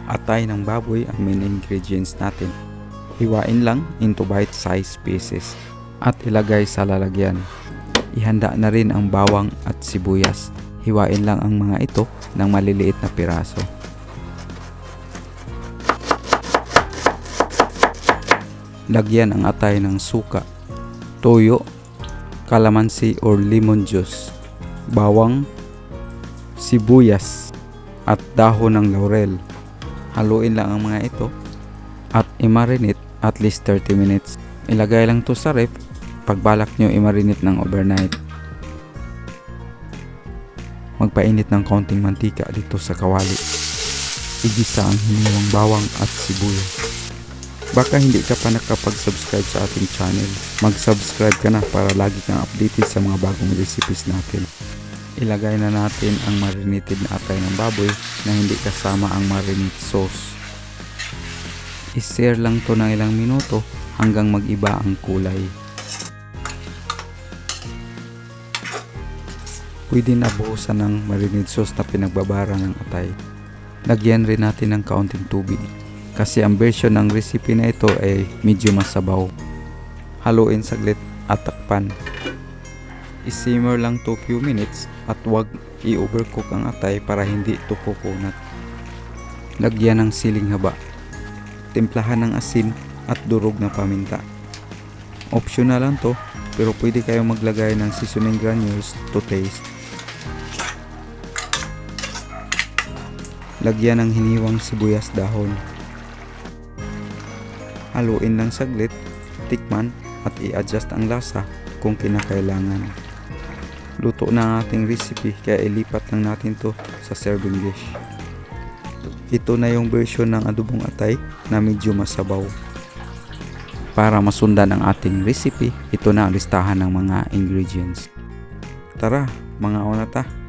Atay ng baboy ang main ingredients natin. Hiwain lang into bite-sized pieces at ilagay sa lalagyan. Ihanda na rin ang bawang at sibuyas. Hiwain lang ang mga ito ng maliliit na piraso. Lagyan ang atay ng suka, toyo, kalamansi or lemon juice, bawang, sibuyas at dahon ng laurel. Haluin lang ang mga ito at i-marinate at least 30 minutes. Ilagay lang to sa ref pagbalak nyo i-marinate ng overnight. Magpainit ng kaunting mantika dito sa kawali. Igisa ang hiniwang bawang at sibuyas. Baka hindi ka pa nakapag-subscribe sa ating channel, mag-subscribe ka na para lagi kang updated sa mga bagong recipes natin. Ilagay na natin ang marinated na atay ng baboy na hindi kasama ang marinade sauce. I-sear lang to ng ilang minuto hanggang mag-iba ang kulay. Pwede na buhusan ng marinade sauce na pinagbabara ng atay. Lagyan rin natin ng kaunting tubig kasi ang version ng recipe na ito ay medyo masabaw. Haluin saglit at takpan. I-simmer lang to few minutes at huwag i-overcook ang atay para hindi ito kukunat. Lagyan ng siling haba. Timplahan ng asin at durog na paminta. Optional lang to pero pwede kayong maglagay ng seasoning granules to taste. Lagyan ng hiniwang sibuyas dahon. Haluin lang saglit, tikman at i-adjust ang lasa kung kinakailangan. Luto na ang ating recipe kaya ilipat lang natin to sa serving dish. Ito na yung version ng adobong atay na medyo masabaw. Para masundan ang ating recipe, ito na ang listahan ng mga ingredients. Tara, mga ona ta!